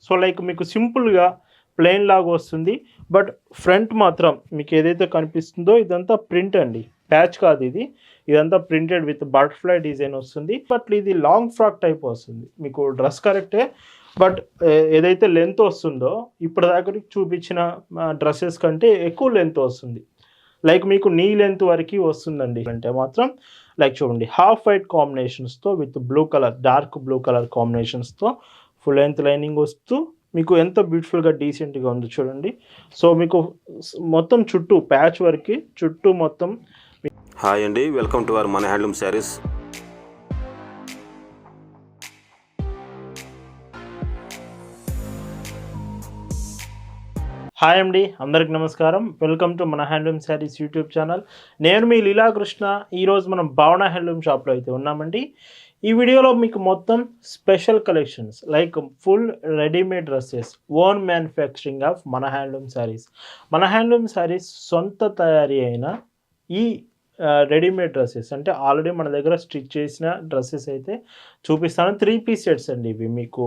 So like మీకు సింపుల్గా plain లాగా వస్తుంది. బట్ ఫ్రంట్ మాత్రం మీకు ఏదైతే కనిపిస్తుందో ఇదంతా ప్రింట్ అండి, ప్యాచ్ కాదు ఇది. ఇదంతా ప్రింటెడ్ విత్ బటర్ఫ్లై డిజైన్ వస్తుంది. బట్ ఇది లాంగ్ ఫ్రాక్ టైప్ వస్తుంది. మీకు డ్రెస్ కరెక్టే, బట్ ఏదైతే లెంత్ వస్తుందో ఇప్పుడు దాకా చూపించిన డ్రెస్సెస్ కంటే ఎక్కువ లెంత్ వస్తుంది. లైక్ మీకు నీ లెంత్ వరకు వస్తుందండి. అంటే మాత్రం లైక్ చూడండి, హాఫ్ వైట్ కాంబినేషన్స్తో with blue colour, dark blue colour కాంబినేషన్స్తో ఫుల్ లెంత్ లైనింగ్ వస్తూ మీకు ఎంత బ్యూటిఫుల్గా డీసెంట్గా ఉంది చూడండి. సో మీకు మొత్తం చుట్టూ ప్యాచ్ వరకు చుట్టూ మొత్తం. హాయ్ అండి, వెల్కమ్ టు అవర్ మన హ్యాండ్లూమ్ శారీస్. హాయ్ అండి, అందరికి నమస్కారం. వెల్కమ్ టు మన హ్యాండ్లూమ్ శారీస్ యూట్యూబ్ ఛానల్. నేను మీ లీలాకృష్ణ. ఈరోజు మనం భావన హ్యాండ్లూమ్ షాప్లో అయితే ఉన్నామండి. ఈ వీడియోలో మీకు మొత్తం special collections like full readymade dresses, own manufacturing of మన హ్యాండ్లూమ్ శారీస్. మన హ్యాండ్లూమ్ శారీస్ సొంత తయారీ అయిన ఈ రెడీమేడ్ డ్రెస్సెస్ అంటే ఆల్రెడీ మన దగ్గర స్టిచ్ చేసిన డ్రెస్సెస్ అయితే చూపిస్తాను. 3 పీస్ సెట్స్ అండి ఇవి. మీకు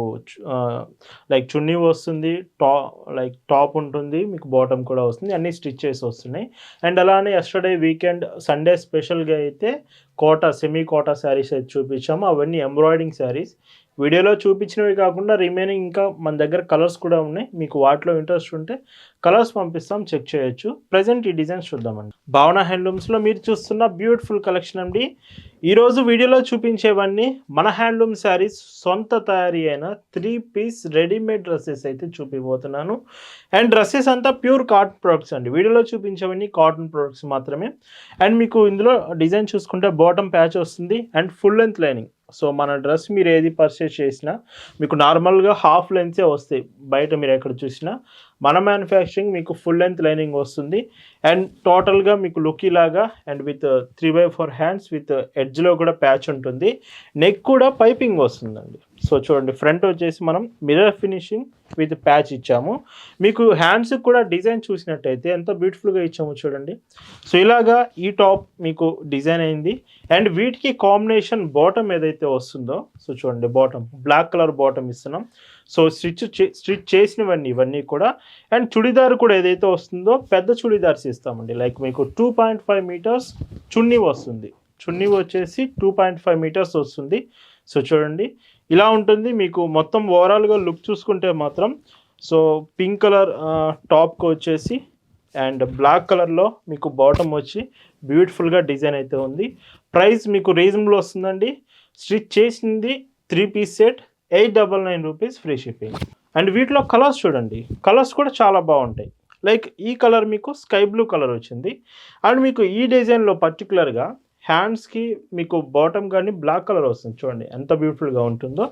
లైక్ చున్నీ వస్తుంది, టాప్ ఉంటుంది, మీకు బాటమ్ కూడా వస్తుంది, అన్నీ స్టిచ్ చేసి వస్తున్నాయి. అండ్ అలానే ఎస్టర్డే వీకెండ్ సండే స్పెషల్గా అయితే సెమీ కోటా శారీస్ అయితే చూపించాము. అవన్నీ ఎంబ్రాయిడింగ్ శారీస్. వీడియోలో చూపించినవి కాకుండా రిమైనింగ్ ఇంకా మన దగ్గర కలర్స్ కూడా ఉన్నాయి. మీకు వాటిలో ఇంట్రెస్ట్ ఉంటే కలర్స్ పంపిస్తాం, చెక్ చేయొచ్చు. ప్రజెంట్ ఈ డిజైన్స్ చూద్దామండి. భావన హ్యాండ్లూమ్స్లో మీరు చూస్తున్న బ్యూటిఫుల్ కలెక్షన్ అండి. ఈరోజు వీడియోలో చూపించేవన్నీ మన హ్యాండ్లూమ్ శారీస్ సొంత తయారీ అయిన 3 పీస్ రెడీమేడ్ డ్రెస్సెస్ అయితే చూపిపోతున్నాను. అండ్ డ్రెస్సెస్ అంతా ప్యూర్ కాటన్ ప్రొడక్ట్స్ అండి. వీడియోలో చూపించేవన్నీ కాటన్ ప్రొడక్ట్స్ మాత్రమే. అండ్ మీకు ఇందులో డిజైన్ చూసుకుంటే బాటమ్ ప్యాచ్ వస్తుంది and full length lining. So మన డ్రెస్ మీరు ఏది పర్చేస్ చేసినా మీకు నార్మల్గా హాఫ్ లెంత్సే వస్తాయి. బయట మీరు ఎక్కడ చూసినా మన మ్యానుఫ్యాక్చరింగ్ మీకు ఫుల్ లెంత్ లైనింగ్ వస్తుంది. అండ్ టోటల్గా మీకు లుక్ ఇలాగా అండ్ విత్ 3/4 హ్యాండ్స్ విత్ ఎడ్జ్లో కూడా ప్యాచ్ ఉంటుంది. నెక్ కూడా పైపింగ్ వస్తుందండి. సో చూడండి, ఫ్రంట్ వచ్చేసి మనం మిర్రర్ ఫినిషింగ్ విత్ ప్యాచ్ ఇచ్చాము. మీకు హ్యాండ్స్కి కూడా డిజైన్ చూసినట్టయితే ఎంత బ్యూటిఫుల్గా ఇచ్చాము చూడండి. సో ఇలాగా ఈ టాప్ మీకు డిజైన్ అయింది. అండ్ వీటికి కాంబినేషన్ బాటమ్ ఏదైతే వస్తుందో, సో చూడండి బాటమ్ బ్లాక్ కలర్ బాటమ్ ఇస్తున్నాం. సో స్టిచ్ చేసినవన్నీ ఇవన్నీ కూడా. అండ్ చుడిదార్ కూడా ఏదైతే వస్తుందో పెద్ద చుడిదార్స్ ఇస్తామండి. లైక్ మీకు 2.5 మీటర్స్ చున్నీ వస్తుంది. చున్నీ వచ్చేసి 2.5 మీటర్స్ వస్తుంది. సో చూడండి ఇలా ఉంటుంది. మీకు మొత్తం ఓవరాల్గా లుక్ చూసుకుంటే మాత్రం సో పింక్ కలర్ టాప్కి వచ్చేసి అండ్ బ్లాక్ కలర్లో మీకు బాటమ్ వచ్చి బ్యూటిఫుల్గా డిజైన్ అయితే ఉంది. ప్రైస్ మీకు రీజనబుల్ వస్తుందండి. స్టిచ్ చేసింది 3 piece set 899 rupees free shipping. And వీటిలో కలర్స్ చూడండి, కలర్స్ కూడా చాలా బాగుంటాయి. లైక్ ఈ కలర్ మీకు స్కై బ్లూ కలర్ వచ్చింది. అండ్ మీకు ఈ డిజైన్లో పర్టికులర్గా హ్యాండ్స్కి మీకు బాటమ్ కానీ బ్లాక్ కలర్ వస్తుంది. చూడండి ఎంత బ్యూటిఫుల్గా ఉంటుందో.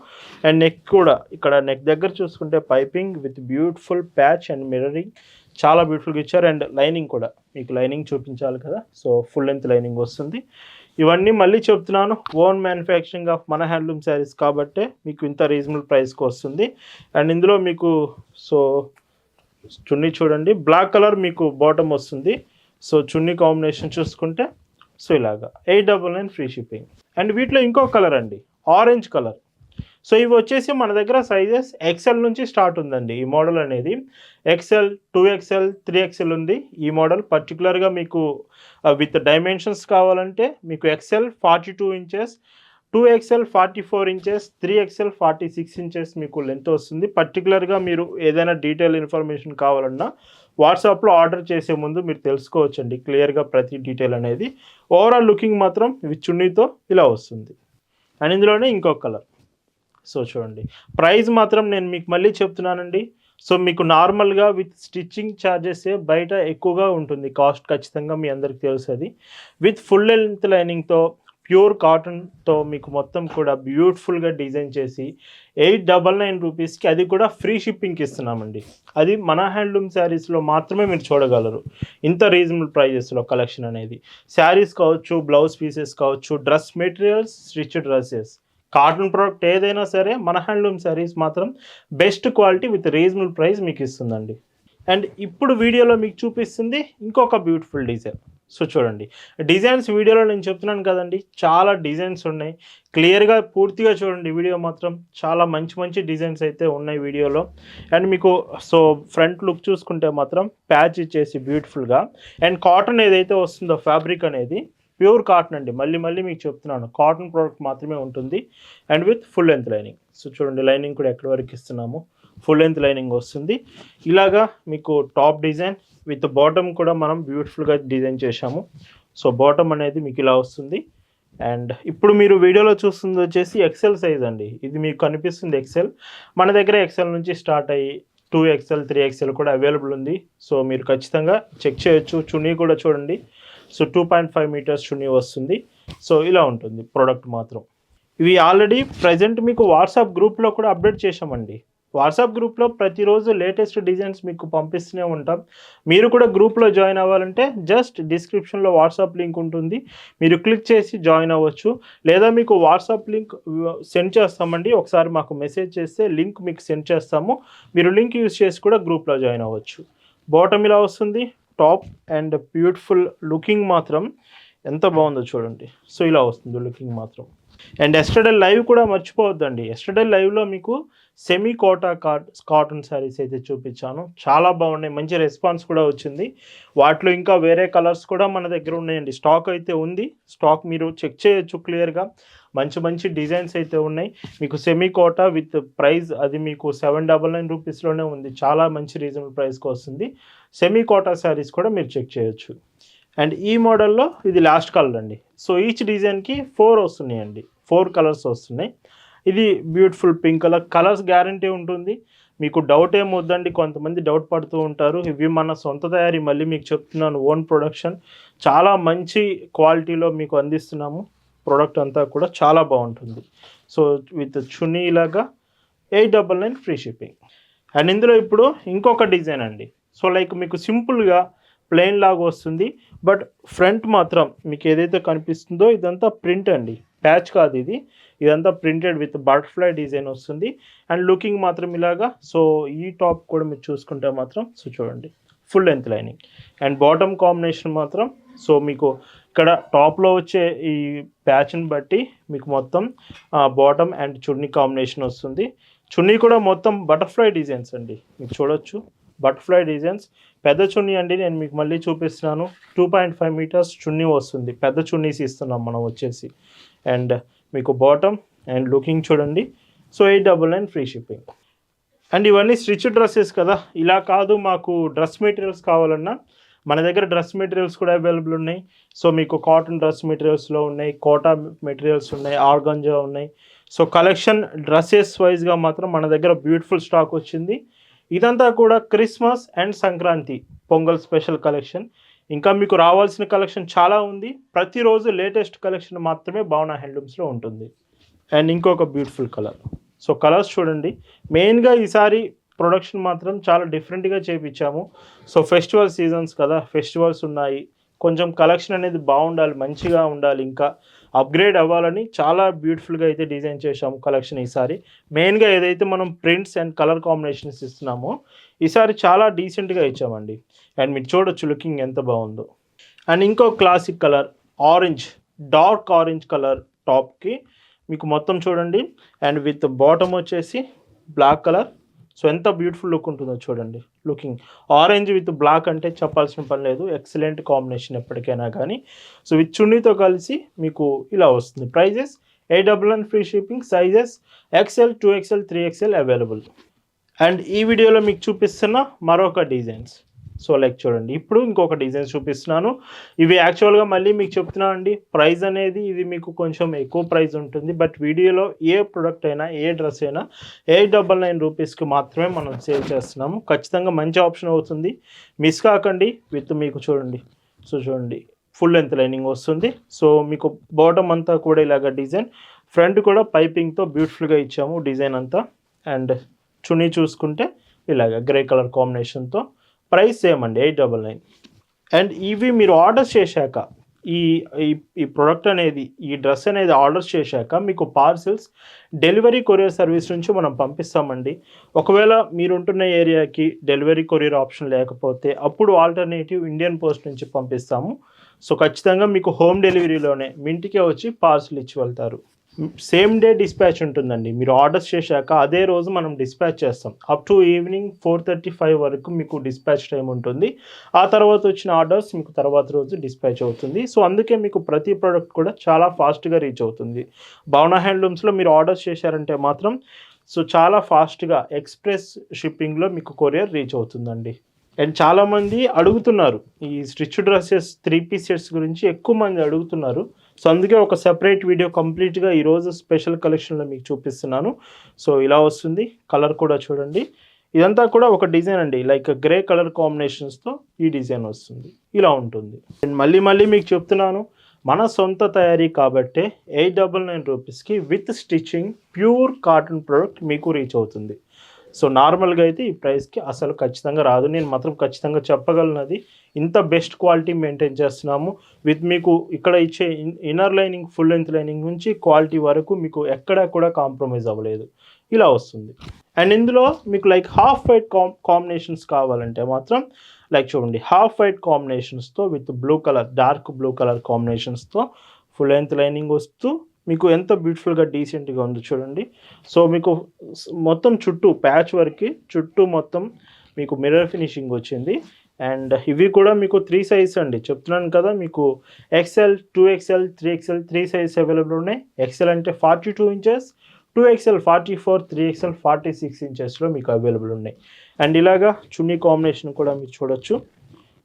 అండ్ నెక్ కూడా ఇక్కడ నెక్ దగ్గర చూసుకుంటే piping with beautiful patch and mirroring చాలా బ్యూటిఫుల్గా ఇచ్చారు. అండ్ లైనింగ్ కూడా మీకు లైనింగ్ చూపించాలి కదా, సో ఫుల్ లెంత్ లైనింగ్ వస్తుంది. ఇవన్నీ మళ్ళీ చెప్తున్నాను, ఓన్ మ్యానుఫ్యాక్చరింగ్ ఆఫ్ మన హ్యాండ్లూమ్ శారీస్ కాబట్టే మీకు ఇంత రీజనబుల్ ప్రైస్కి వస్తుంది. అండ్ ఇందులో మీకు సో చున్నీ చూడండి బ్లాక్ కలర్ మీకు బాటమ్ వస్తుంది. సో చున్నీ కాంబినేషన్ చూసుకుంటే సో ఇలాగా 899 ఫ్రీ షిప్పింగ్. అండ్ వీటిలో ఇంకో కలర్ అండి, ఆరెంజ్ కలర్. సో ఇవి వచ్చేసి మన దగ్గర సైజెస్ XL నుంచి స్టార్ట్ ఉందండి. ఈ మోడల్ అనేది XL, 2XL, 3XL ఉంది. ఈ మోడల్ పర్టికులర్గా మీకు విత్ డైమెన్షన్స్ కావాలంటే మీకు XL 42 inches, 2XL 44 inches, 3XL 46 inches మీకు లెంత్ వస్తుంది. పర్టికులర్గా మీరు ఏదైనా డీటెయిల్ ఇన్ఫర్మేషన్ కావాలన్నా వాట్సాప్లో ఆర్డర్ చేసే ముందు మీరు తెలుసుకోవచ్చండి క్లియర్గా ప్రతి డీటెయిల్ అనేది. ఓవరాల్ లుకింగ్ మాత్రం ఇవి చున్నీతో ఇలా వస్తుంది. అండ్ ఇందులోనే ఇంకొక కలర్. సో చూడండి ప్రైస్ మాత్రం నేను మీకు మళ్ళీ చెప్తున్నానండి. సో మీకు నార్మల్గా విత్ స్టిచ్చింగ్ ఛార్జెస్ బయట ఎక్కువగా ఉంటుంది కాస్ట్, ఖచ్చితంగా మీ అందరికి తెలుస్తుంది. విత్ ఫుల్ లెంత్ లైనింగ్తో ప్యూర్ కాటన్తో మీకు మొత్తం కూడా బ్యూటిఫుల్గా డిజైన్ చేసి 899 రూపీస్కి, అది కూడా ఫ్రీ షిప్పింగ్కి ఇస్తున్నామండి. అది మన హ్యాండ్లూమ్ శారీస్లో మాత్రమే మీరు చూడగలరు ఇంత రీజనబుల్ ప్రైజెస్లో కలెక్షన్ అనేది. శారీస్ కావచ్చు, బ్లౌజ్ పీసెస్ కావచ్చు, dress materials, stitch dresses, cotton product ఏదైనా సరే మన హ్యాండ్లూమ్ శారీస్ మాత్రం best quality with reasonable price మీకు ఇస్తుందండి. అండ్ ఇప్పుడు వీడియోలో మీకు చూపిస్తుంది ఇంకొక బ్యూటిఫుల్ డిజైన్. సో చూడండి డిజైన్స్ వీడియోలో నేను చెప్తున్నాను కదండి, చాలా డిజైన్స్ ఉన్నాయి. క్లియర్గా పూర్తిగా చూడండి వీడియో మాత్రం. చాలా మంచి మంచి డిజైన్స్ అయితే ఉన్నాయి వీడియోలో. అండ్ మీకు సో ఫ్రంట్ లుక్ చూసుకుంటే మాత్రం ప్యాచ్ ఇచ్చేసి బ్యూటిఫుల్గా, అండ్ కాటన్ ఏదైతే వస్తుందో ఫ్యాబ్రిక్ అనేది ప్యూర్ కాటన్ అండి. మళ్ళీ మళ్ళీ మీకు చెప్తున్నాను, కాటన్ ప్రోడక్ట్ మాత్రమే ఉంటుంది. And with full length lining. So చూడండి లైనింగ్ కూడా ఎక్కడి వరకు ఇస్తున్నాము, ఫుల్ లెంత్ లైనింగ్ వస్తుంది. ఇలాగా మీకు టాప్ డిజైన్ విత్ బాటమ్ కూడా మనం బ్యూటిఫుల్గా డిజైన్ చేశాము. సో బాటమ్ అనేది మీకు ఇలా వస్తుంది. అండ్ ఇప్పుడు మీరు వీడియోలో చూస్తుంది వచ్చేసి ఎక్సెల్ సైజ్ అండి. ఇది మీకు కనిపిస్తుంది ఎక్సెల్. మన దగ్గర ఎక్సెల్ నుంచి స్టార్ట్ అయ్యి 2XL 3XL కూడా అవైలబుల్ ఉంది. సో మీరు ఖచ్చితంగా చెక్ చేయొచ్చు. చున్నీ కూడా చూడండి. సో 2.5 మీటర్స్ చున్నీ వస్తుంది. సో ఇలా ఉంటుంది ప్రోడక్ట్ మాత్రం. ఇవి ఆల్రెడీ ప్రజెంట్ మీకు వాట్సాప్ గ్రూప్లో కూడా అప్డేట్ చేశామండి. వాట్సాప్ గ్రూప్లో ప్రతిరోజు లేటెస్ట్ డిజైన్స్ మీకు పంపిస్తూనే ఉంటాం. మీరు కూడా గ్రూప్లో జాయిన్ అవ్వాలంటే జస్ట్ డిస్క్రిప్షన్లో వాట్సాప్ లింక్ ఉంటుంది, మీరు క్లిక్ చేసి జాయిన్ అవ్వచ్చు. లేదా మీకు వాట్సాప్ లింక్ సెండ్ చేస్తామండి, ఒకసారి మాకు మెసేజ్ చేస్తే లింక్ మీకు సెండ్ చేస్తాము. మీరు లింక్ యూజ్ చేసి కూడా గ్రూప్లో జాయిన్ అవ్వచ్చు. బాటమ్ ఇలా వస్తుంది, టాప్ అండ్ బ్యూటిఫుల్ లుకింగ్ మాత్రం ఎంత బాగుందో చూడండి. సో ఇలా వస్తుంది లుకింగ్ మాత్రం. అండ్ ఎస్టర్డే లైవ్ కూడా మర్చిపోవద్దండి. ఎస్టర్డే లైవ్లో మీకు సెమీ కోటా కాటన్ శారీస్ అయితే చూపించాను, చాలా బాగున్నాయి, మంచి రెస్పాన్స్ కూడా వచ్చింది. వాటిలో ఇంకా వేరే కలర్స్ కూడా మన దగ్గర ఉన్నాయండి. స్టాక్ అయితే ఉంది, స్టాక్ మీరు చెక్ చేయొచ్చు క్లియర్గా. మంచి మంచి డిజైన్స్ అయితే ఉన్నాయి. మీకు సెమీ కోటా విత్ ప్రైస్ అది మీకు 799 రూపీస్లోనే ఉంది. చాలా మంచి రీజనబుల్ ప్రైస్కి వస్తుంది. సెమీ కోటా శారీస్ కూడా మీరు చెక్ చేయొచ్చు. అండ్ ఈ మోడల్లో ఇది లాస్ట్ కలర్ అండి. సో ఈచ్ డిజైన్కి 4 వస్తున్నాయండి, 4 కలర్స్ వస్తున్నాయి. ఇది beautiful pink colour. Colours guarantee ఉంటుంది, మీకు డౌట్ ఏం వద్దండి. కొంతమంది డౌట్ పడుతూ ఉంటారు. ఇవి మన సొంత తయారీ, మళ్ళీ మీకు చెప్తున్నాను, ఓన్ ప్రొడక్షన్. చాలా మంచి క్వాలిటీలో మీకు అందిస్తున్నాము. ప్రోడక్ట్ అంతా కూడా చాలా బాగుంటుంది. సో విత్ చున్నీ ఇలాగా 899 ఫ్రీ షిప్పింగ్. అండ్ ఇందులో ఇప్పుడు ఇంకొక డిజైన్ అండి. సో లైక్ మీకు సింపుల్గా ప్లెయిన్ లాగా వస్తుంది, బట్ ఫ్రంట్ మాత్రం మీకు ఏదైతే కనిపిస్తుందో ఇదంతా ప్రింట్ అండి, ప్యాచ్ కాదు ఇది. ఇదంతా ప్రింటెడ్ విత్ బటర్ఫ్లై డిజైన్ వస్తుంది. అండ్ లుకింగ్ మాత్రం ఇలాగా. సో ఈ టాప్ కూడా మీరు చూసుకుంటే మాత్రం సో చూడండి full length lining. And bottom combination మాత్రం సో మీకు ఇక్కడ టాప్లో వచ్చే ఈ ప్యాచ్ని బట్టి మీకు మొత్తం బాటమ్ అండ్ చున్నీ కాంబినేషన్ వస్తుంది. చున్నీ కూడా మొత్తం బటర్ఫ్లై డిజైన్స్ అండి, మీకు చూడొచ్చు బటర్ఫ్లై డిజైన్స్. పెద్ద చున్నీ అండి, నేను మీకు మళ్ళీ చూపిస్తున్నాను. 2.5 మీటర్స్ చున్నీ వస్తుంది, పెద్ద చున్నీస్ ఇస్తున్నాం మనం వచ్చేసి. అండ్ మీకు బాటమ్ అండ్ లుకింగ్ చూడండి. So 899 free shipping. అండ్ ఇవన్నీ స్టిచ్ డ్రెస్సెస్ కదా, ఇలా కాదు మాకు డ్రెస్ మెటీరియల్స్ కావాలన్నా మన దగ్గర డ్రెస్ మెటీరియల్స్ కూడా అవైలబుల్ ఉన్నాయి. సో మీకు కాటన్ డ్రెస్ మెటీరియల్స్లో ఉన్నాయి, కోటా మెటీరియల్స్ ఉన్నాయి, ఆర్గంజా ఉన్నాయి. సో కలెక్షన్ డ్రెస్సెస్ వైజ్గా మాత్రం మన దగ్గర బ్యూటిఫుల్ స్టాక్ వచ్చింది. ఇదంతా కూడా Christmas and Sankranti pongal special collection. ఇంకా మీకు రావాల్సిన కలెక్షన్ చాలా ఉంది. ప్రతిరోజు లేటెస్ట్ కలెక్షన్ మాత్రమే భావన హ్యాండ్లూమ్స్లో ఉంటుంది. అండ్ ఇంకొక బ్యూటిఫుల్ కలర్. సో కలర్స్ చూడండి. మెయిన్గా ఈసారి ప్రొడక్షన్ మాత్రం చాలా డిఫరెంట్గా చేయించాము. సో ఫెస్టివల్ సీజన్స్ కదా, ఫెస్టివల్స్ ఉన్నాయి, కొంచెం కలెక్షన్ అనేది బాగుండాలి, మంచిగా ఉండాలి, ఇంకా అప్గ్రేడ్ అవ్వాలని చాలా బ్యూటిఫుల్గా అయితే డిజైన్ చేసాము కలెక్షన్ ఈసారి. మెయిన్గా ఏదైతే మనం ప్రింట్స్ అండ్ కలర్ కాంబినేషన్స్ ఇస్తున్నామో ఈసారి చాలా డీసెంట్గా ఇచ్చామండి. అండ్ మీరు చూడొచ్చు లుకింగ్ ఎంత బాగుందో. అండ్ ఇంకో classic colour orange, dark orange colour టాప్కి మీకు మొత్తం చూడండి. అండ్ విత్ బాటమ్ వచ్చేసి బ్లాక్ కలర్. సో ఎంత బ్యూటిఫుల్ లుక్ ఉంటుందో చూడండి లుకింగ్. ఆరెంజ్ విత్ బ్లాక్ అంటే చెప్పాల్సిన పని లేదు, ఎక్సలెంట్ కాంబినేషన్ ఎప్పటికైనా కానీ. సో విత్ చున్నీతో కలిసి మీకు ఇలా వస్తుంది. Prices 899 free shipping. Sizes XL 2XL 3XL available. And ఈ వీడియోలో మీకు చూపిస్తున్న మరొక డిజైన్స్. సో లైక్ చూడండి, ఇప్పుడు ఇంకొక డిజైన్స్ చూపిస్తున్నాను. ఇవి యాక్చువల్గా మళ్ళీ మీకు చెప్తున్నాను అండి, ప్రైస్ అనేది ఇది మీకు కొంచెం ఎక్కువ ప్రైస్ ఉంటుంది. బట్ వీడియోలో ఏ ప్రోడక్ట్ అయినా ఏ డ్రెస్ అయినా 899 రూపీస్కి మాత్రమే మనం సేల్ చేస్తున్నాము. ఖచ్చితంగా మంచి ఆప్షన్ అవుతుంది, మిస్ కాకండి. విత్ మీకు చూడండి, సో చూడండి ఫుల్ లెంత్ లైనింగ్ వస్తుంది. సో మీకు బాటమ్ అంతా కూడా ఇలాగ డిజైన్, ఫ్రంట్ కూడా పైపింగ్తో బ్యూటిఫుల్గా ఇచ్చాము డిజైన్ అంతా. అండ్ చున్నీ చూసుకుంటే ఇలాగ గ్రే కలర్ కాంబినేషన్తో. ప్రైస్ సేమ్ అండి 899. అండ్ ఇవి మీరు ఆర్డర్ చేశాక ఈ ఈ ప్రోడక్ట్ అనేది, ఈ డ్రెస్ అనేది ఆర్డర్ చేశాక మీకు పార్సిల్స్ డెలివరీ కొరియర్ సర్వీస్ నుంచి మనం పంపిస్తామండి. ఒకవేళ మీరుంటున్న ఏరియాకి డెలివరీ కొరియర్ ఆప్షన్ లేకపోతే అప్పుడు ఆల్టర్నేటివ్ ఇండియన్ పోస్ట్ నుంచి పంపిస్తాము. సో ఖచ్చితంగా మీకు హోమ్ డెలివరీలోనే మీ ఇంటికే వచ్చి పార్సల్ ఇచ్చి వెళ్తారు. సేమ్ డే డిస్పాచ్ ఉంటుందండి. మీరు ఆర్డర్స్ చేశాక అదే రోజు మనం డిస్పాచ్ చేస్తాం. అప్ టు ఈవినింగ్ 4:35 వరకు మీకు డిస్పాచ్ టైం ఉంటుంది. ఆ తర్వాత వచ్చిన ఆర్డర్స్ మీకు తర్వాత రోజు డిస్పాచ్ అవుతుంది. సో అందుకే మీకు ప్రతి ప్రోడక్ట్ కూడా చాలా ఫాస్ట్గా రీచ్ అవుతుంది. భావన హ్యాండ్లూమ్స్లో మీరు ఆర్డర్స్ చేశారంటే మాత్రం సో చాలా ఫాస్ట్గా ఎక్స్ప్రెస్ షిప్పింగ్లో మీకు కొరియర్ రీచ్ అవుతుందండి. అండ్ చాలామంది అడుగుతున్నారు ఈ స్టిచ్ డ్రెస్సెస్ 3 పీస్ సెట్స్ గురించి ఎక్కువ మంది అడుగుతున్నారు. సో అందుకే ఒక సెపరేట్ వీడియో కంప్లీట్గా ఈరోజు స్పెషల్ కలెక్షన్లో మీకు చూపిస్తున్నాను. సో ఇలా వస్తుంది. కలర్ కూడా చూడండి. ఇదంతా కూడా ఒక డిజైన్ అండి. లైక్ గ్రే కలర్ కాంబినేషన్స్తో ఈ డిజైన్ వస్తుంది. ఇలా ఉంటుంది. అండ్ మళ్ళీ మీకు చెప్తున్నాను, మన సొంత తయారీ కాబట్టే 899 రూపీస్కి with stitching pure cotton product మీకు రీచ్ అవుతుంది. సో నార్మల్గా అయితే ఈ ప్రైస్కి అసలు ఖచ్చితంగా రాదు. నేను మాత్రం ఖచ్చితంగా చెప్పగలనది. ఇంత బెస్ట్ క్వాలిటీ మెయింటైన్ చేస్తున్నాము. విత్ మీకు ఇక్కడ ఇచ్చే inner lining, full length lining నుంచి క్వాలిటీ వరకు మీకు ఎక్కడా కూడా కాంప్రమైజ్ అవ్వలేదు. ఇలా వస్తుంది. అండ్ ఇందులో మీకు లైక్ హాఫ్ వైట్ కాంబినేషన్స్ కావాలంటే మాత్రం లైక్ చూడండి, హాఫ్ వైట్ కాంబినేషన్స్తో with blue colour, dark blue colour కాంబినేషన్స్తో ఫుల్ లెంత్ లైనింగ్ వస్తూ మీకు ఎంత బ్యూటిఫుల్గా డీసెంట్గా ఉంది చూడండి. సో మీకు మొత్తం చుట్టూ ప్యాచ్ వర్క్కి చుట్టూ మొత్తం మీకు మిర్రర్ ఫినిషింగ్ వచ్చింది. అండ్ ఇవి కూడా మీకు 3 సైజ్ అండి. చెప్తున్నాను కదా, మీకు XL, 2XL, 3XL 3 size available ఉన్నాయి. XL అంటే 42 ఇంచెస్, 2XL 44, 3XL 46 ఇంచెస్లో మీకు అవైలబుల్ ఉన్నాయి. అండ్ ఇలాగా చున్నీ కాంబినేషన్ కూడా మీరు చూడొచ్చు.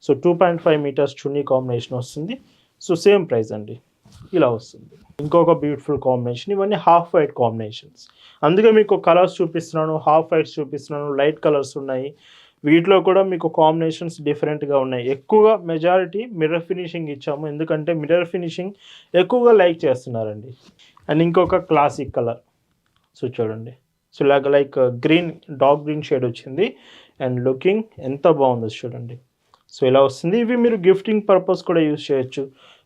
సో 2.5 మీటర్స్ చున్నీ కాంబినేషన్ వస్తుంది. సో సేమ్ ప్రైస్ అండి. ఇలా వస్తుంది. ఇంకొక బ్యూటిఫుల్ కాంబినేషన్. ఇవన్నీ హాఫ్ వైట్ కాంబినేషన్స్. అందుకే మీకు కలర్స్ చూపిస్తున్నాను, హాఫ్ వైట్స్ చూపిస్తున్నాను, లైట్ కలర్స్ ఉన్నాయి. వీటిలో కూడా మీకు కాంబినేషన్స్ డిఫరెంట్గా ఉన్నాయి. ఎక్కువగా మెజారిటీ మిర్రర్ ఫినిషింగ్ ఇచ్చాము, ఎందుకంటే మిర్రర్ ఫినిషింగ్ ఎక్కువగా లైక్ చేస్తున్నారండి. అండ్ ఇంకొక క్లాసిక్ కలర్. సో చూడండి, సో ఇలాగ like green, dark green shade వచ్చింది. అండ్ లుకింగ్ ఎంత బాగుందో చూడండి. సో ఇలా వస్తుంది. ఇవి మీరు గిఫ్టింగ్ పర్పస్ కూడా యూజ్ చేయొచ్చు.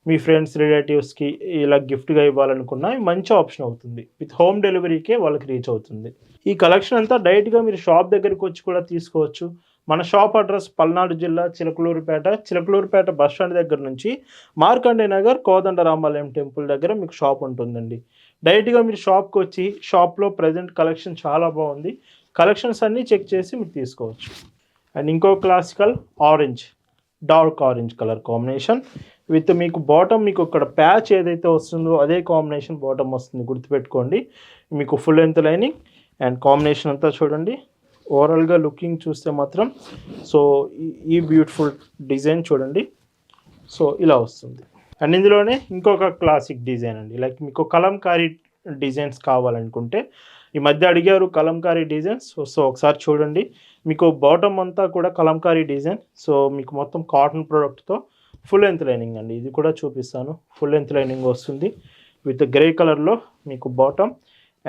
మీ ఫ్రెండ్స్, రిలేటివ్స్కి ఇలా గిఫ్ట్గా ఇవ్వాలనుకున్నా మంచి ఆప్షన్ అవుతుంది. విత్ హోమ్ డెలివరీకే వాళ్ళకి రీచ్ అవుతుంది. ఈ కలెక్షన్ అంతా డైరెక్ట్గా మీరు షాప్ దగ్గరికి వచ్చి కూడా తీసుకోవచ్చు. మన షాప్ అడ్రస్ పల్నాడు జిల్లా చిలకలూరుపేట బస్ స్టాండ్ దగ్గర నుంచి మార్కండే నగర్ కోదండరామాలయం టెంపుల్ దగ్గర మీకు షాప్ ఉంటుందండి. డైరెక్ట్గా మీరు షాప్కి వచ్చి షాప్లో ప్రజెంట్ కలెక్షన్ చాలా బాగుంది. కలెక్షన్స్ అన్నీ చెక్ చేసి మీరు తీసుకోవచ్చు. అండ్ ఇంకో classical orange, dark orange colour combination with మీకు బాటమ్, మీకు ఇక్కడ ప్యాచ్ ఏదైతే వస్తుందో అదే కాంబినేషన్ బాటమ్ వస్తుంది, గుర్తుపెట్టుకోండి. మీకు full length lining and combination అంతా చూడండి. ఓవరాల్గా లుకింగ్ చూస్తే మాత్రం సో ఈ బ్యూటిఫుల్ డిజైన్ చూడండి. సో ఇలా వస్తుంది. అండ్ ఇందులోనే ఇంకొక క్లాసిక్ డిజైన్ అండి. లైక్ మీకు కలంకారీ డిజైన్స్ కావాలనుకుంటే ఈ మధ్య అడిగారు కలంకారీ డిజైన్స్. సో ఒకసారి చూడండి. మీకు బాటమ్ అంతా కూడా కలంకారీ డిజైన్. సో మీకు మొత్తం కాటన్ ప్రోడక్ట్తో ఫుల్ లెంత్ లైనింగ్ అండి. ఇది కూడా చూపిస్తాను. ఫుల్ లెంత్ లైనింగ్ వస్తుంది విత్ గ్రే కలర్లో మీకు బాటమ్.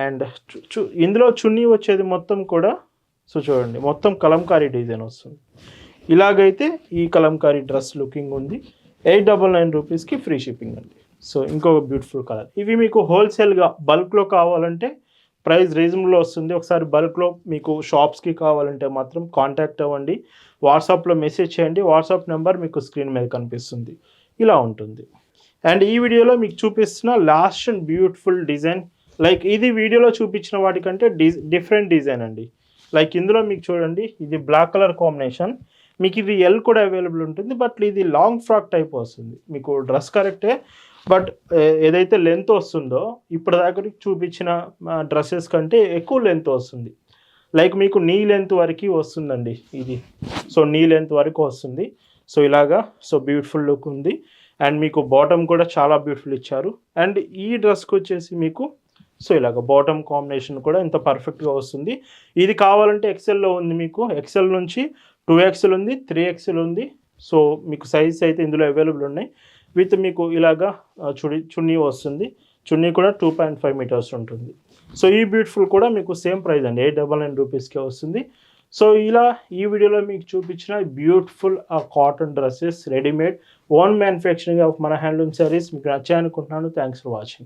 అండ్ ఇందులో చున్నీ వచ్చేది మొత్తం కూడా సో చూడండి, మొత్తం కలంకారీ డిజైన్ వస్తుంది. ఇలాగైతే ఈ కలంకారీ డ్రెస్ లుకింగ్ ఉంది. 899 రూపీస్కి ఫ్రీ షిప్పింగ్ అండి. సో ఇంకొక బ్యూటిఫుల్ కలర్. ఇవి మీకు హోల్సేల్గా బల్క్లో కావాలంటే ప్రైస్ రీజనబుల్లో వస్తుంది. ఒకసారి బల్క్లో మీకు షాప్స్కి కావాలంటే మాత్రం కాంటాక్ట్ అవ్వండి. వాట్సాప్లో మెసేజ్ చేయండి. వాట్సాప్ నెంబర్ మీకు స్క్రీన్ మీద కనిపిస్తుంది. ఇలా ఉంటుంది. అండ్ ఈ వీడియోలో మీకు చూపిస్తున్న last and beautiful design, like ఇది వీడియోలో చూపించిన వాటికంటే డిఫరెంట్ డిజైన్ అండి. లైక్ ఇందులో మీకు చూడండి, ఇది బ్లాక్ కలర్ కాంబినేషన్. మీకు ఇది ఎల్ కూడా అవైలబుల్ ఉంటుంది. బట్ ఇది లాంగ్ ఫ్రాక్ టైప్ వస్తుంది. మీకు డ్రెస్ కరెక్టే, బట్ ఏదైతే లెంత్ వస్తుందో ఇప్పుడు దాకా చూపించిన డ్రెస్సెస్ కంటే ఎక్కువ లెంత్ వస్తుంది. లైక్ మీకు నీ లెంత్ వరకు వస్తుందండి ఇది. సో నీ లెంత్ వరకు వస్తుంది. సో ఇలాగా సో బ్యూటిఫుల్ లుక్ ఉంది. అండ్ మీకు బాటమ్ కూడా చాలా బ్యూటిఫుల్ ఇచ్చారు. అండ్ ఈ డ్రెస్కి వచ్చేసి మీకు సో ఇలాగ బాటమ్ కాంబినేషన్ కూడా ఇంత పర్ఫెక్ట్గా వస్తుంది. ఇది కావాలంటే ఎక్సెల్లో ఉంది. మీకు ఎక్సెల్ నుంచి 2XL ఉంది, 3XL ఉంది. సో మీకు సైజ్ అయితే ఇందులో అవైలబుల్ ఉన్నాయి. విత్ మీకు ఇలాగా చున్నీ వస్తుంది. చున్నీ కూడా 2.5 మీటర్స్ ఉంటుంది. సో ఈ బ్యూటిఫుల్ కూడా మీకు సేమ్ ప్రైస్ అండి, 899 రూపీస్కే వస్తుంది. సో ఇలా ఈ వీడియోలో మీకు చూపించిన beautiful cotton dresses readymade own manufacturing of మన హ్యాండ్లూమ్ శారీస్ మీకు నచ్చాయనుకుంటున్నాను. Thanks for watching.